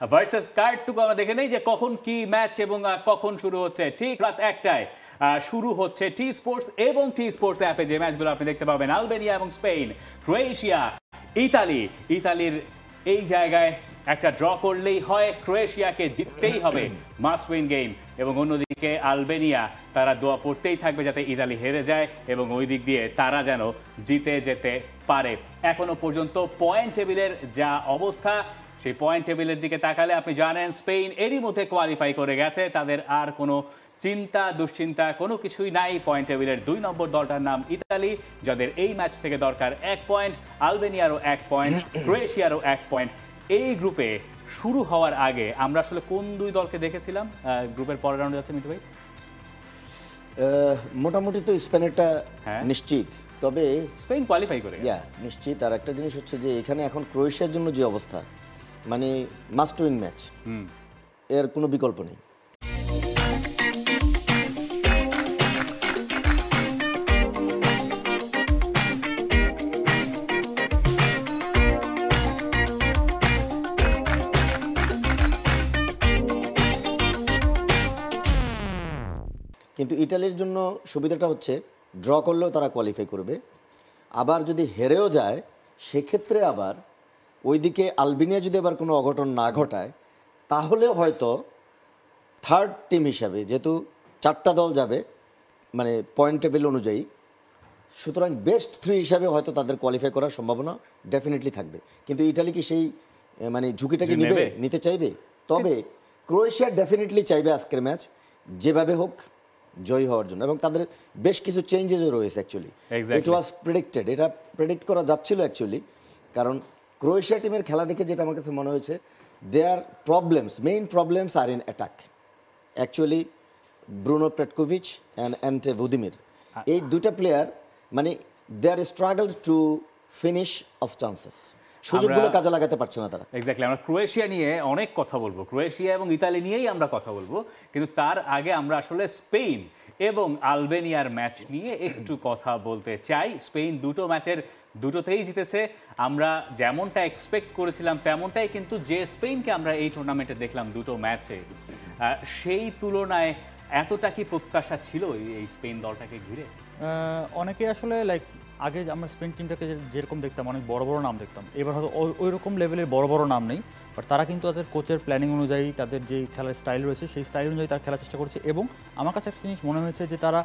Versus কার্ডটুকু আমরা দেখে নেই যে কখন কি ম্যাচ এবং কখন শুরু হচ্ছে। ঠিক রাত 1টায় শুরু হচ্ছে টি স্পোর্টস এবং টি স্পোর্টস অ্যাপে যে ম্যাচগুলো আপনি দেখতে পাবেন। আলবেনিয়া এবং স্পেন, ক্রোয়েশিয়া, ইতালির এই জায়গায় একটা ড্র করলেই হয়, ক্রোয়েশিয়াকে জিততেই হবে, মাস্ট উইন গেম। এবং অন্যদিকে আলবেনিয়া তারা দোয়া করতেই থাকবে যাতে ইতালি হেরে যায় এবং ওই দিক দিয়ে তারা যেন জিতে যেতে পারে। এখনো পর্যন্ত পয়েন্ট টেবিলের যা অবস্থা, সেই পয়েন্ট টেবিলের দিকে তাকালে আপনি জানেন স্পেন এরই মধ্যে কোয়ালিফাই করে গেছে, তাদের আর কোনো চিন্তা দুশ্চিন্তা কোনো কিছুই নাই। পয়েন্ট টেবিলের 2 নম্বর দলটার নাম ইতালি, যাদের এই ম্যাচ থেকে দরকার 1 পয়েন্ট, আলবেনিয়ারও 1 পয়েন্ট, ক্রোয়েশিয়ারও 1 পয়েন্ট। এই গ্রুপে শুরু হওয়ার আগে আমরা আসলে কোন দুই দলকে দেখেছিলাম গ্রুপের পরের রাউন্ডে যাচ্ছে মিতু ভাই? মোটামুটি তো স্পেনেরটা নিশ্চিত, তবে স্পেন কোয়ালিফাই করে নিশ্চিত। আর একটা জিনিস হচ্ছে যে এখানে এখন ক্রোয়েশিয়ার জন্য যে অবস্থা, মানে মাস্ট উইন ম্যাচ, এর কোনো বিকল্প নেই। কিন্তু ইটালির জন্য সুবিধাটা হচ্ছে ড্র করলেও তারা কোয়ালিফাই করবে, আবার যদি হেরেও যায় সেক্ষেত্রে আবার ওইদিকে আলবেনিয়া যদি আবার কোনো অঘটন না ঘটায় তাহলে হয়তো থার্ড টিম হিসাবে, যেহেতু 4টা দল যাবে মানে পয়েন্ট টেবিল অনুযায়ী, সুতরাং বেস্ট 3 হিসাবে হয়তো তাদের কোয়ালিফাই করার সম্ভাবনা ডেফিনেটলি থাকবে। কিন্তু ইটালি কি সেই মানে ঝুঁকিটাকে নিতে চাইবে? তবে ক্রোয়েশিয়া ডেফিনেটলি চাইবে আজকের ম্যাচ যেভাবে হোক জয়ী হওয়ার জন্য, এবং তাদের বেশ কিছু চেঞ্জেসও রয়েছে অ্যাকচুয়ালি। ইট ওয়াজ প্রেডিক্টেড, এটা প্রেডিক্ট করা যাচ্ছিল অ্যাকচুয়ালি, কারণ ক্রোয়েশিয়া টিমের খেলা দেখে যেটা আমার কাছে মনে হয়েছে, there main problems are in attack. Actually Bruno Petkovic and Ante Budimir, এই দুটা প্লেয়ার মানে they are struggle to finish of chances, সুযোগগুলো কাজে লাগাতে পারছে না তারা। এক্স্যাক্টলি, আমরা ক্রোয়েশিয়া নিয়ে অনেক কথা বলবো, ক্রোয়েশিয়া এবং ইতালি নিয়েই আমরা কথা বলবো, কিন্তু তার আগে আমরা আসলে স্পেন এবং আলবেনিয়ার ম্যাচ নিয়ে একটু কথা বলতে চাই। স্পেন দুটো ম্যাচের দুটোতেই জিতেছে, আমরা যেমনটা এক্সপেক্ট করেছিলাম তেমনটাই, কিন্তু যে স্পেনকে আমরা এই টুর্নামেন্টে দেখলাম দুটো ম্যাচে, সেই তুলনায় এতটা কি প্রত্যাশা ছিল এই স্পেন দলটাকে ঘিরে? অনেকে আসলে লাইক আগে আমরা স্পেন টিমটাকে যেরকম দেখতাম, অনেক বড় বড় নাম দেখতাম, এবার হয়তো ওই রকম লেভেলের বড় বড় নাম নেই, বাট তারা কিন্তু তাদের কোচের প্ল্যানিং অনুযায়ী, তাদের যে খেলার স্টাইল রয়েছে সেই স্টাইল অনুযায়ী তারা খেলার চেষ্টা করছে। এবং আমার কাছে একটা জিনিস মনে হয়েছে যে তারা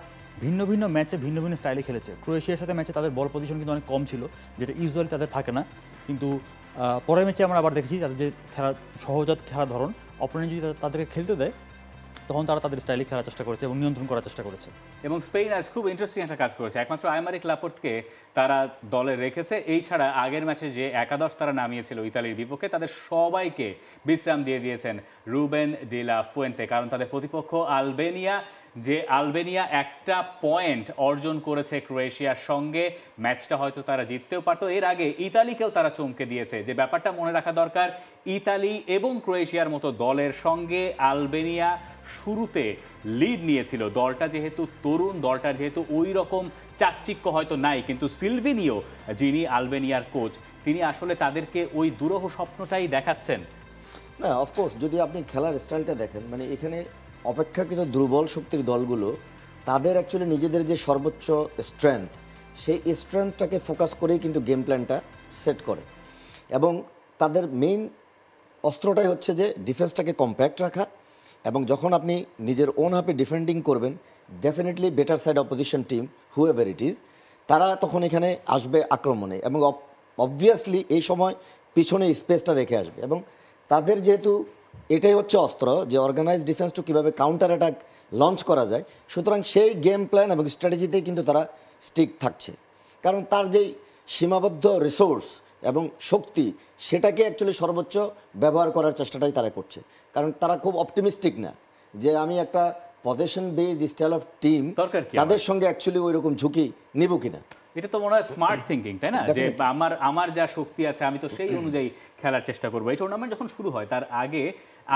ভিন্ন ভিন্ন ম্যাচে ভিন্ন ভিন্ন স্টাইলে খেলেছে। ক্রোয়েশিয়ার সাথে ম্যাচে তাদের বল পজিশন কিন্তু অনেক কম ছিল, যেটা ইউজুয়ালি তাদের থাকে না, কিন্তু পরের ম্যাচে আমরা আবার দেখেছি তাদের যে সহজাত খেলার ধরন, অপোনেন্ট যদি তাদেরকে খেলতে দেয় তখন তারা তাদের স্টাইলে খেলার চেষ্টা করেছে এবং নিয়ন্ত্রণ করার চেষ্টা করেছে। এবং স্পেন আজ খুব ইন্টারেস্টিং একটা কাজ করেছে, একমাত্র আইমারিক লাপোর্তকে তারা দলে রেখেছে। এই ছাড়া আগের ম্যাচে যে একাদশ তারা নামিয়েছিল ইতালির বিপক্ষে, তাদের সবাইকে বিশ্রাম দিয়ে দিয়েছেন রুবেন ডি লা ফুয়েন্তে, কারণ তাদের প্রতিপক্ষ আলবেনিয়া, যে আলবেনিয়া একটা পয়েন্ট অর্জন করেছে ক্রোয়েশিয়ার সঙ্গে, ম্যাচটা হয়তো তারা জিততেও পারতো। এর আগে ইতালিকেও তারা চমকে দিয়েছে। যে ব্যাপারটা মনে রাখা দরকার, ইতালি এবং ক্রোয়েশিয়ার মতো দলের সঙ্গে আলবেনিয়া শুরুতে লিড নিয়েছিল। দলটা যেহেতু তরুণ, দলটা যেহেতু ওই রকম চাকচিক্য হয়তো নাই, কিন্তু সিলভিনিও যিনি আলবেনিয়ার কোচ, তিনি আসলে তাদেরকে ওই দুরূহ স্বপ্নটাই দেখাচ্ছেন। না, অফকোর্স যদি আপনি খেলার স্টাইলটা দেখেন, মানে এখানে অপেক্ষাকৃত দুর্বল শক্তির দলগুলো তাদের অ্যাকচুয়ালি নিজেদের যে সর্বোচ্চ স্ট্রেংথ, সেই স্ট্রেংথটাকে ফোকাস করেই কিন্তু গেম প্ল্যানটা সেট করে, এবং তাদের মেইন অস্ত্রটাই হচ্ছে যে ডিফেন্সটাকে কম্প্যাক্ট রাখা, এবং যখন আপনি নিজের ওন হাফে ডিফেন্ডিং করবেন, definitely better side opposition team whoever it is, তারা তখন এখানে আসবে আক্রমণে, এবং অবভিয়াসলি এই সময় পিছনে স্পেসটা রেখে আসবে। এবং তাদের যেহেতু এটাই হচ্ছে অস্ত্র যে অর্গানাইজ ডিফেন্স টু কীভাবে কাউন্টার অ্যাটাক লঞ্চ করা যায়, সুতরাং সেই গেম প্ল্যান এবং স্ট্র্যাটেজিতেই কিন্তু তারা স্টিক থাকছে, কারণ তার যেই সীমাবদ্ধ রিসোর্স এবং শক্তি, সেটাকে অ্যাকচুয়ালি সর্বোচ্চ ব্যবহার করার চেষ্টাটাই তারা করছে। কারণ তারা খুব অপটিমিস্টিক না যে আমি একটা position based style of team তাদের সঙ্গে অ্যাকচুয়ালি ওই রকম ঝুঁকি নিব কিনা। এটা তো মনে হয় স্মার্ট থিঙ্কিং, তাই না? যে আমার যা শক্তি আছে আমি তো সেই অনুযায়ী খেলার চেষ্টা করবো। এই টুর্নামেন্ট যখন শুরু হয় তার আগে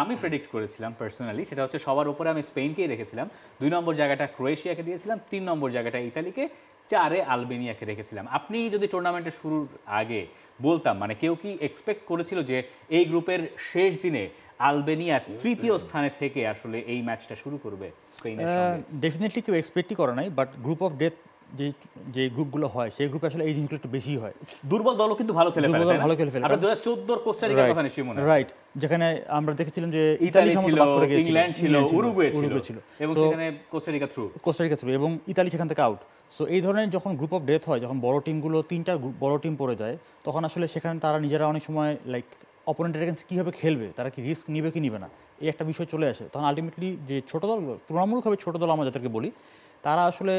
আমি প্রেডিক্ট করেছিলাম পার্সোনালি, সেটা হচ্ছে সবার উপরে আমি স্পেনকেই রেখেছিলাম, 2 নম্বর জায়গাটা ক্রোয়েশিয়াকে দিয়েছিলাম, 3 নম্বর জায়গাটা ইতালিকে, 4-এ আলবেনিয়াকে রেখেছিলাম। আপনি যদি টুর্নামেন্টের শুরুর আগে বলতাম, মানে কেউ কি এক্সপেক্ট করেছিল যে এই গ্রুপের শেষ দিনে আলবেনিয়া 3য় স্থানে থেকে আসলে এই ম্যাচটা শুরু করবে স্পেনের সঙ্গে? ডেফিনেটলি কেউ এক্সপেক্টই করে নাই, বাট গ্রুপ অফ ডেথ যে গ্রুপগুলো হয় সেই গ্রুপে আসলে এই জিনিসগুলো একটু বেশি হয়। দুর্বল দলও কিন্তু ভালো খেলে ফেলে, ভালো খেলে ফেলে। আমরা 2014 কোস্টারিকার কথা নিশ্চয়ই মনে আছে, রাইট, যেখানে আমরা দেখেছিলাম যে ইতালি সম্ভবত ছিল, বাদ পড়ে গিয়েছিল, ইংল্যান্ড ছিল, উরুগুয়ে ছিল এবং So, সেখানে কোস্টারিকা থ্রু এবং ইতালি সেখান থেকে আউট। সো এই ধরনের যখন গ্রুপ অফ ডেথ হয়, যখন বড় টিমগুলো 3টা বড় টিম পড়ে যায়, তখন আসলে সেখানে তারা নিজেরা অনেক সময় লাইক অপোনেন্টের এগেন্সে কীভাবে খেলবে, তারা কি রিস্ক নিবে কি নিবে না, এই একটা বিষয় চলে আসে। তখন আলটিমেটলি যে ছোটো দলগুলো, তুলনামূলকভাবে ছোটো দল আমরা যাদেরকে বলি, তারা আসলে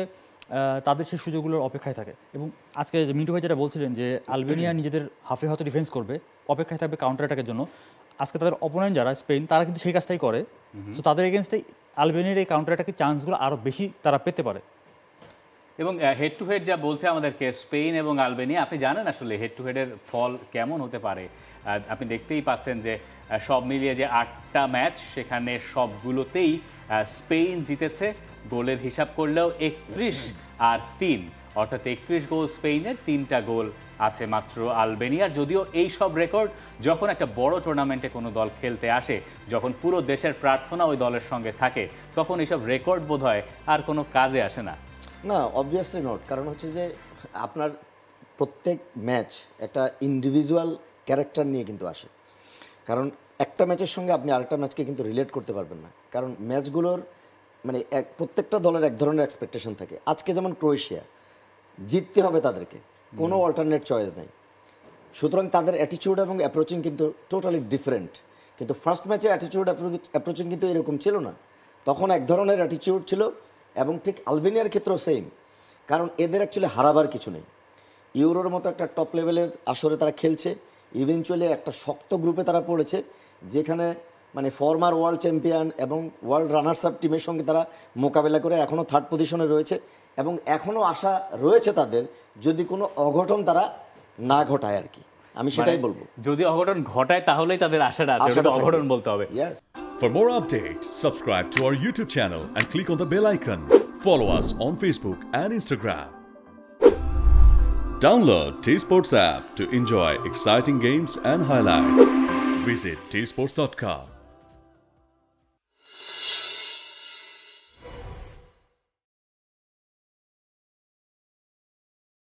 তাদের সেই সুযোগগুলোর অপেক্ষায় থাকে। এবং আজকে মিন্টু ভাই যেটা বলছিলেন যে আলবেনিয়া নিজেদের হাফে হয়তো ডিফেন্স করবে, অপেক্ষায় থাকবে কাউন্টার অ্যাটাকের জন্য, আজকে তাদের অপোনেন্ট যারা স্পেন, তারা কিন্তু সেই কাজটাই করে। সো তাদের এগেনস্টে আলবেনিয়ার এই কাউন্টার অ্যাটাকের চান্সগুলো আরও বেশি তারা পেতে পারে। এবং হেড টু হেড যা বলছে আমাদেরকে স্পেন এবং আলবেনিয়া, আপনি জানেন আসলে হেড টু হেডের ফল কেমন হতে পারে। আপনি দেখতেই পাচ্ছেন যে সব মিলিয়ে যে 8টা ম্যাচ, সেখানে সবগুলোতেই স্পেন জিতেছে। গোলের হিসাব করলেও 31-3, অর্থাৎ 31 গোল স্পেনের, 3টা গোল আছে মাত্র আলবেনিয়ার। যদিও এই সব রেকর্ড যখন একটা বড় টুর্নামেন্টে কোনো দল খেলতে আসে, যখন পুরো দেশের প্রার্থনা ওই দলের সঙ্গে থাকে, তখন এইসব রেকর্ড বোধহয় আর কোনো কাজে আসে না। না, অবভিয়াসলি নট। কারণ হচ্ছে যে আপনার প্রত্যেক ম্যাচ একটা ইন্ডিভিজুয়াল ক্যারেক্টার নিয়ে কিন্তু আসে। কারণ একটা ম্যাচের সঙ্গে আপনি আরেকটা ম্যাচকে কিন্তু রিলেট করতে পারবেন না, কারণ ম্যাচগুলোর মানে প্রত্যেকটা দলের এক ধরনের এক্সপেকটেশন থাকে। আজকে যেমন ক্রোয়েশিয়া, জিততে হবে তাদেরকে, কোনো অল্টারনেট চয়েস নেই। সুতরাং তাদের অ্যাটিটিউড এবং অ্যাপ্রোচিং কিন্তু টোটালি ডিফারেন্ট। কিন্তু ফার্স্ট ম্যাচে অ্যাটিটিউড অ্যাপ্রোচিং কিন্তু এরকম ছিল না, তখন এক ধরনের অ্যাটিটিউড ছিল। এবং ঠিক আলবেনিয়ার ক্ষেত্রেও সেম, কারণ এদের অ্যাকচুয়ালি হারাবার কিছু নেই। ইউরোর মতো একটা টপ লেভেলের আসরে তারা খেলছে, ইভেনচুয়ালি একটা শক্ত গ্রুপে তারা পড়েছে, যেখানে মানে ফরমার ওয়ার্ল্ড চ্যাম্পিয়ন এবং ওয়ার্ল্ড রানার্স আপ টিমের সঙ্গে তারা মোকাবেলা করে এখনও 3rd পজিশনে রয়েছে। এবং এখনও আশা রয়েছে তাদের, যদি কোনো অঘটন তারা না ঘটায় আর কি, আমি সেটাই বলবো। যদি অঘটন ঘটায় তাহলেই তাদের আশাটা আছে, ওটা অঘটন বলতে হবে। For more updates, subscribe to our YouTube channel and click on the bell icon. Follow us on Facebook and Instagram. Download T-Sports app to enjoy exciting games and highlights. Visit tsports.com.